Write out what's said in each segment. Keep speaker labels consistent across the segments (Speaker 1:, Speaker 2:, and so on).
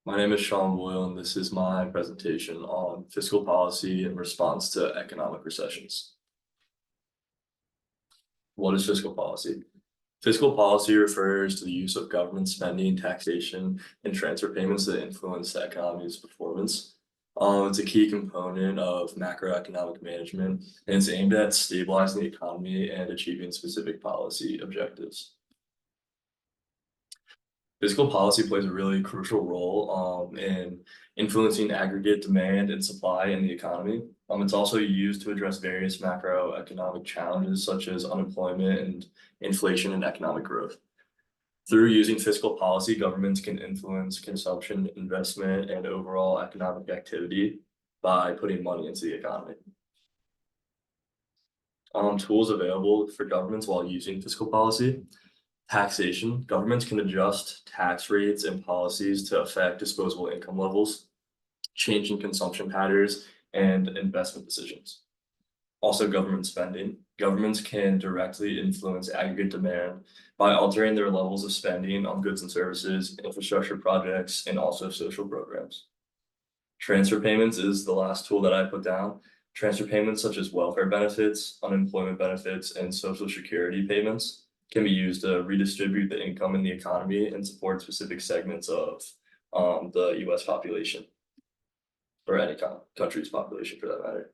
Speaker 1: My name is Sean Boyle, and this is my presentation on fiscal policy in response to economic recessions. What is fiscal policy? Fiscal policy refers to the use of government spending, taxation, and transfer payments that influence the economy's performance. It's a key component of macroeconomic management, and it's aimed at stabilizing the economy and achieving specific policy objectives. Fiscal policy plays a really crucial role in influencing aggregate demand and supply in the economy. It's also used to address various macroeconomic challenges such as unemployment and inflation and economic growth. Through using fiscal policy, governments can influence consumption, investment, and overall economic activity by putting money into the economy. Tools available for governments while using fiscal policy. Taxation. Governments can adjust tax rates and policies to affect disposable income levels, changing consumption patterns, and investment decisions. Also, government spending. Governments can directly influence aggregate demand by altering their levels of spending on goods and services, infrastructure projects, and also social programs. Transfer payments is the last tool that I put down. Transfer payments such as welfare benefits, unemployment benefits, and social security payments can be used to redistribute the income in the economy and support specific segments of the US population, or any country's population for that matter.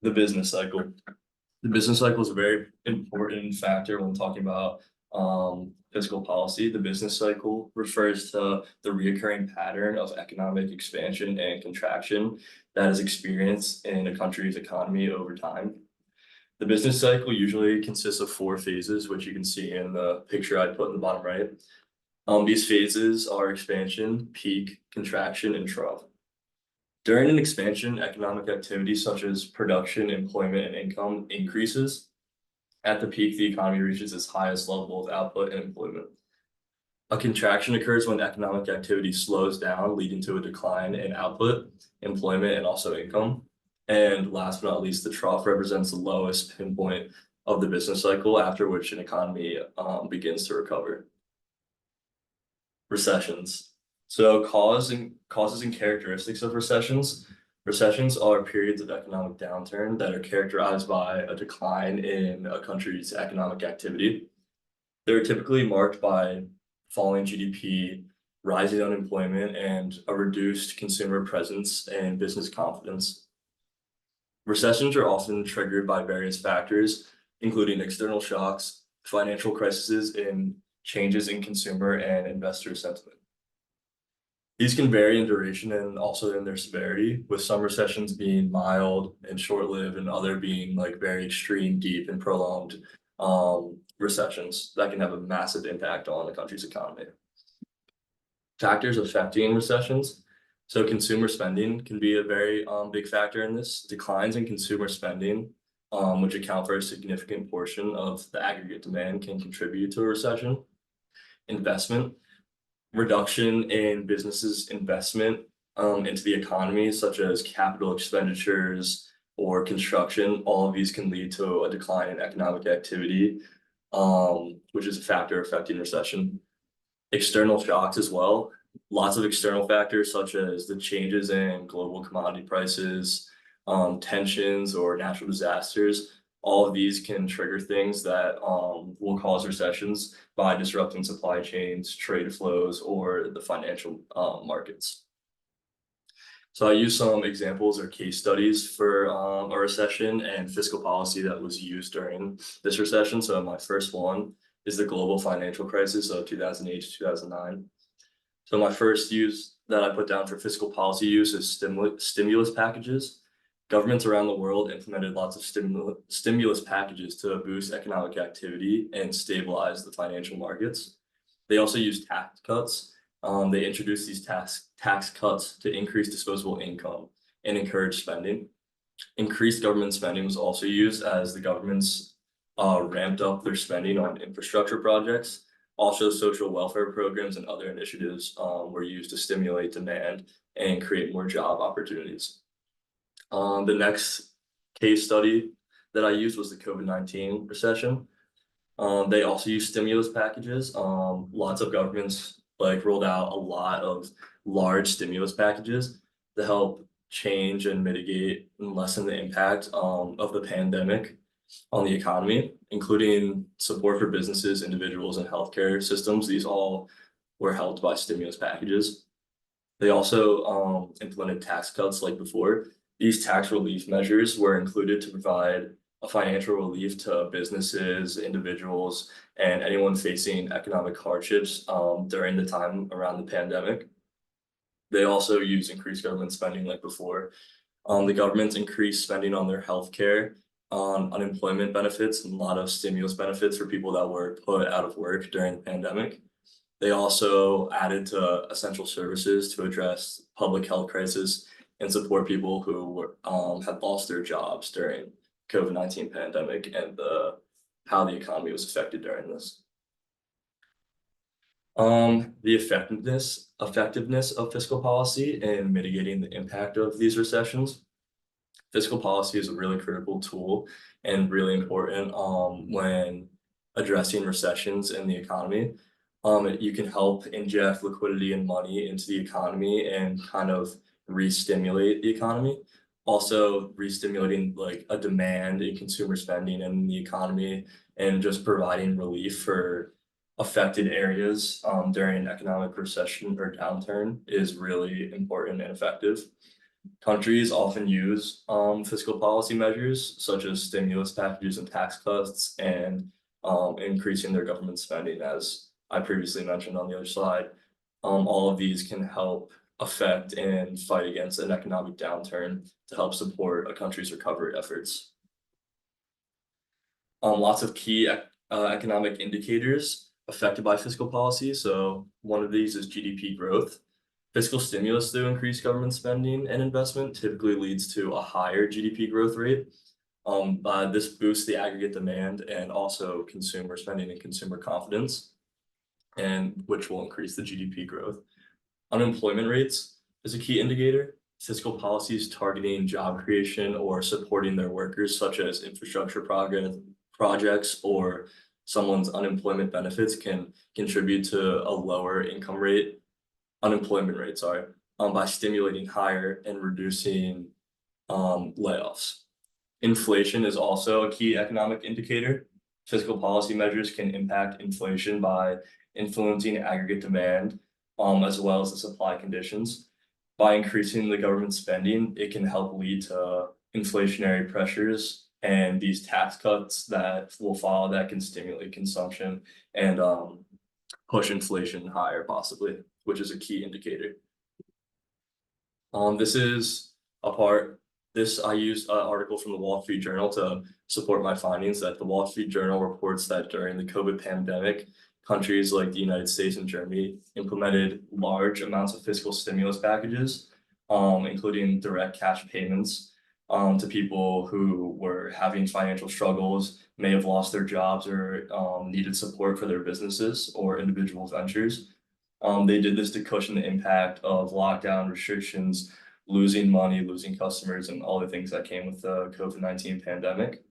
Speaker 1: The business cycle. The business cycle is a very important factor when talking about fiscal policy. The business cycle refers to the recurring pattern of economic expansion and contraction that is experienced in a country's economy over time. The business cycle usually consists of 4 phases, which you can see in the picture I put in the bottom right. These phases are expansion, peak, contraction, and trough. During an expansion, economic activity such as production, employment, and income increases. At the peak, the economy reaches its highest level of output and employment. A contraction occurs when economic activity slows down, leading to a decline in output, employment, and also income. And last but not least, the trough represents the lowest pinpoint of the business cycle, after which an economy begins to recover. Recessions. So causes and characteristics of recessions. Recessions are periods of economic downturn that are characterized by a decline in a country's economic activity. They're typically marked by falling GDP, rising unemployment, and a reduced consumer presence and business confidence. Recessions are often triggered by various factors, including external shocks, financial crises, and changes in consumer and investor sentiment. These can vary in duration and also in their severity, with some recessions being mild and short-lived and other being like very extreme, deep, and prolonged recessions that can have a massive impact on the country's economy. Factors affecting recessions. So consumer spending can be a very big factor in this. Declines in consumer spending, which account for a significant portion of the aggregate demand, can contribute to a recession. Investment. Reduction in businesses' investment into the economy, such as capital expenditures or construction. All of these can lead to a decline in economic activity, which is a factor affecting recession. External shocks as well. Lots of external factors such as the changes in global commodity prices, tensions, or natural disasters. All of these can trigger things that will cause recessions by disrupting supply chains, trade flows, or the financial markets. So I used some examples or case studies for a recession and fiscal policy that was used during this recession. So my first one is the global financial crisis of 2008 to 2009. So my first use that I put down for fiscal policy use is stimulus packages. Governments around the world implemented lots of stimulus packages to boost economic activity and stabilize the financial markets. They also used tax cuts. They introduced these tax cuts to increase disposable income and encourage spending. Increased government spending was also used as the governments ramped up their spending on infrastructure projects. Also, social welfare programs and other initiatives were used to stimulate demand and create more job opportunities. The next case study that I used was the COVID-19 recession. They also used stimulus packages. Lots of governments rolled out a lot of large stimulus packages to help change and mitigate and lessen the impact of the pandemic on the economy, including support for businesses, individuals, and healthcare systems. These all were helped by stimulus packages. They also implemented tax cuts like before. These tax relief measures were included to provide a financial relief to businesses, individuals, and anyone facing economic hardships during the time around the pandemic. They also use increased government spending like before. The government's increased spending on their healthcare, on unemployment benefits, and a lot of stimulus benefits for people that were put out of work during the pandemic. They also added to essential services to address public health crisis and support people who were, had lost their jobs during COVID-19 pandemic and how the economy was affected during this. The effectiveness of fiscal policy in mitigating the impact of these recessions. Fiscal policy is a really critical tool and really important when addressing recessions in the economy. You can help inject liquidity and money into the economy and kind of re-stimulate the economy. Also re-stimulating like a demand in consumer spending in the economy and just providing relief for affected areas during an economic recession or downturn is really important and effective. Countries often use fiscal policy measures such as stimulus packages and tax cuts and increasing their government spending, as I previously mentioned on the other slide. All of these can help affect and fight against an economic downturn to help support a country's recovery efforts. Lots of key economic indicators affected by fiscal policy. So one of these is GDP growth. Fiscal stimulus through increased government spending and investment typically leads to a higher GDP growth rate. This boosts the aggregate demand and also consumer spending and consumer confidence, and which will increase the GDP growth. Unemployment rates is a key indicator. Fiscal policies targeting job creation or supporting their workers, such as infrastructure projects or someone's unemployment benefits, can contribute to a lower unemployment rate, by stimulating higher and reducing layoffs. Inflation is also a key economic indicator. Fiscal policy measures can impact inflation by influencing aggregate demand, as well as the supply conditions. By increasing the government spending, it can help lead to inflationary pressures, and these tax cuts that will follow that can stimulate consumption and push inflation higher possibly, which is a key indicator. I used an article from the Wall Street Journal to support my findings that the Wall Street Journal reports that during the COVID pandemic, countries like the United States and Germany implemented large amounts of fiscal stimulus packages, including direct cash payments to people who were having financial struggles, may have lost their jobs or needed support for their businesses or individual ventures. They did this to cushion the impact of lockdown restrictions, losing money, losing customers, and all the things that came with the COVID-19 pandemic.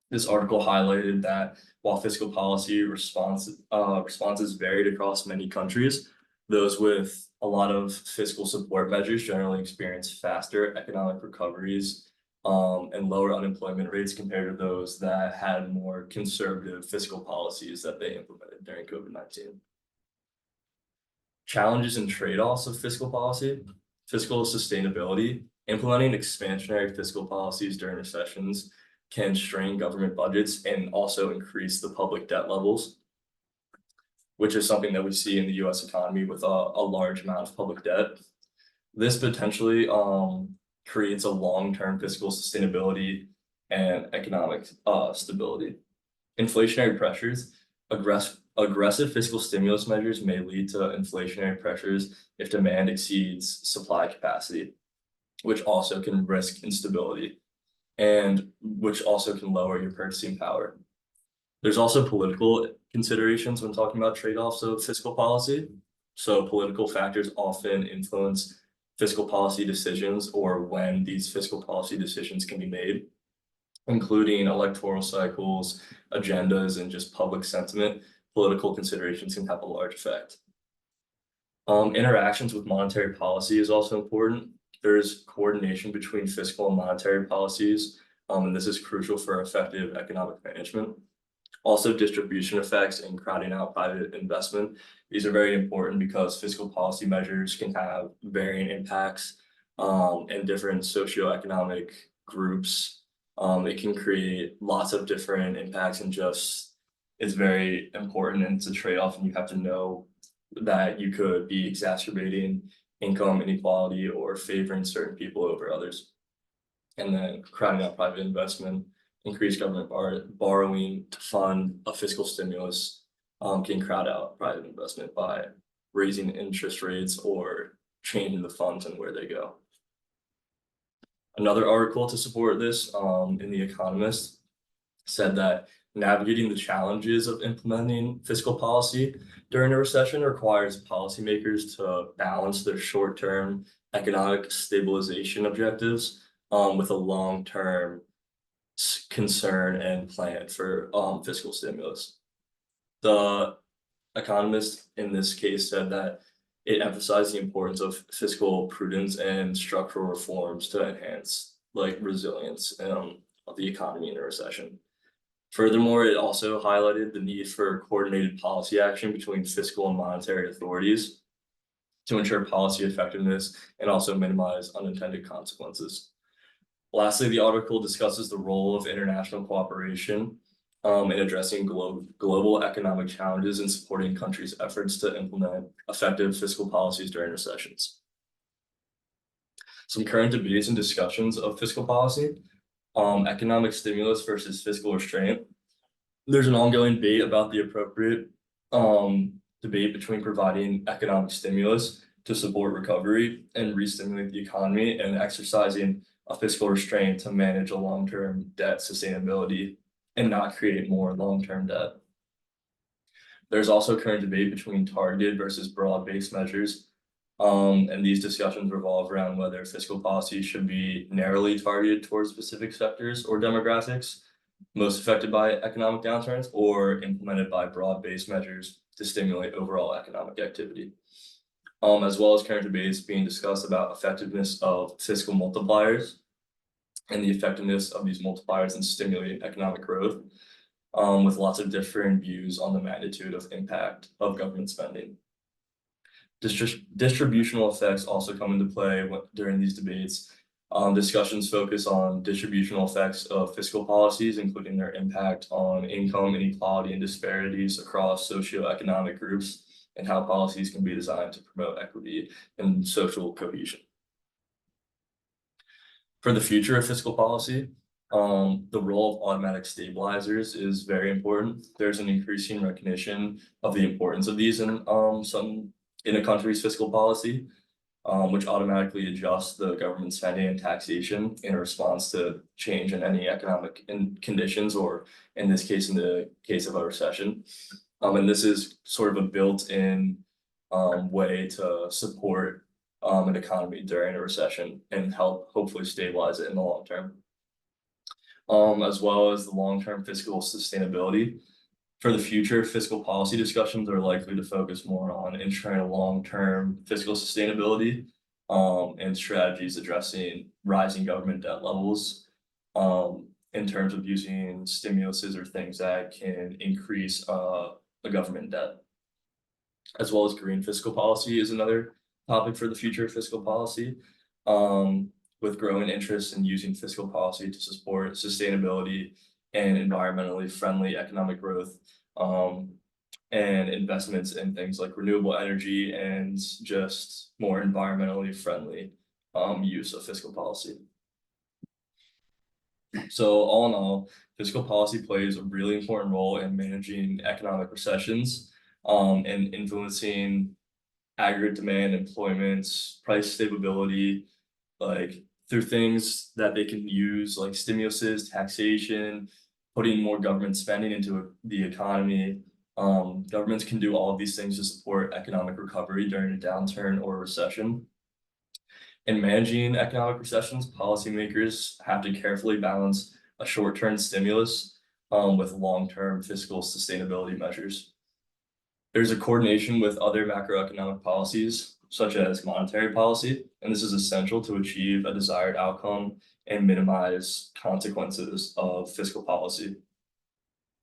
Speaker 1: This article highlighted that while fiscal policy responses varied across many countries, those with a lot of fiscal support measures generally experienced faster economic recoveries and lower unemployment rates compared to those that had more conservative fiscal policies that they implemented during COVID-19. Challenges and trade-offs of fiscal policy. Fiscal sustainability. Implementing expansionary fiscal policies during recessions can strain government budgets and also increase the public debt levels, which is something that we see in the US economy with a large amount of public debt. This potentially creates a long-term fiscal sustainability and economic stability. Inflationary pressures. Aggressive fiscal stimulus measures may lead to inflationary pressures if demand exceeds supply capacity, which also can risk instability and which also can lower your purchasing power. There's also political considerations when talking about trade-offs of fiscal policy. So political factors often influence fiscal policy decisions or when these fiscal policy decisions can be made, including electoral cycles, agendas, and just public sentiment. Political considerations can have a large effect. Interactions with monetary policy is also important. There's coordination between fiscal and monetary policies, and this is crucial for effective economic management. Also, distribution effects and crowding out private investment. These are very important because fiscal policy measures can have varying impacts in different socioeconomic groups. It can create lots of different impacts and just it's very important and it's a trade-off, and you have to know that you could be exacerbating income inequality or favoring certain people over others. And then crowding out private investment, increased government borrowing to fund a fiscal stimulus can crowd out private investment by raising interest rates or changing the funds and where they go. Another article to support this in The Economist said that navigating the challenges of implementing fiscal policy during a recession requires policymakers to balance their short-term economic stabilization objectives with a long-term concern and plan for fiscal stimulus. The Economist in this case said that it emphasized the importance of fiscal prudence and structural reforms to enhance resilience of the economy in a recession. Furthermore, it also highlighted the need for coordinated policy action between fiscal and monetary authorities to ensure policy effectiveness and also minimize unintended consequences. Lastly, the article discusses the role of international cooperation in addressing global economic challenges and supporting countries' efforts to implement effective fiscal policies during recessions. Some current debates and discussions of fiscal policy. Economic stimulus versus fiscal restraint. There's an ongoing debate about the appropriate debate between providing economic stimulus to support recovery and re-stimulate the economy and exercising a fiscal restraint to manage a long-term debt sustainability and not create more long-term debt. There's also current debate between targeted versus broad-based measures. And these discussions revolve around whether fiscal policy should be narrowly targeted towards specific sectors or demographics most affected by economic downturns, or implemented by broad-based measures to stimulate overall economic activity. As well as current debates being discussed about effectiveness of fiscal multipliers and the effectiveness of these multipliers in stimulating economic growth, with lots of different views on the magnitude of impact of government spending. Distributional effects also come into play during these debates. Discussions focus on distributional effects of fiscal policies, including their impact on income inequality and disparities across socioeconomic groups, and how policies can be designed to promote equity and social cohesion. For the future of fiscal policy, the role of automatic stabilizers is very important. There's an increasing recognition of the importance of these in a country's fiscal policy, which automatically adjusts the government spending and taxation in response to change in any economic conditions, or in this case, in the case of a recession. And this is sort of a built-in way to support an economy during a recession and help hopefully stabilize it in the long term. As well as the long-term fiscal sustainability. For the future, fiscal policy discussions are likely to focus more on ensuring a long-term fiscal sustainability and strategies addressing rising government debt levels in terms of using stimuluses or things that can increase the government debt. As well as green fiscal policy is another topic for the future of fiscal policy, with growing interest in using fiscal policy to support sustainability and environmentally friendly economic growth, and investments in things like renewable energy and just more environmentally friendly use of fiscal policy. So all in all, fiscal policy plays a really important role in managing economic recessions and influencing aggregate demand, employment, price stability, through things that they can use like stimuluses, taxation, putting more government spending into the economy. Governments can do all of these things to support economic recovery during a downturn or a recession. In managing economic recessions, policymakers have to carefully balance a short-term stimulus with long-term fiscal sustainability measures. There's a coordination with other macroeconomic policies, such as monetary policy, and this is essential to achieve a desired outcome and minimize consequences of fiscal policy.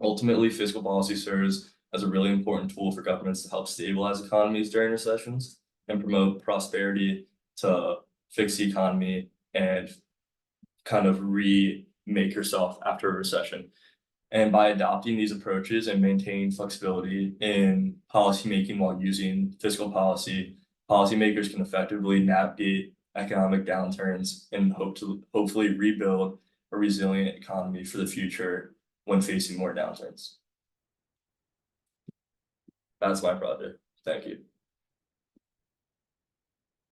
Speaker 1: Ultimately, fiscal policy serves as a really important tool for governments to help stabilize economies during recessions and promote prosperity to fix the economy and kind of remake yourself after a recession. And by adopting these approaches and maintaining flexibility in policymaking while using fiscal policy, policymakers can effectively navigate economic downturns and hopefully rebuild a resilient economy for the future when facing more downturns. That's my project. Thank you.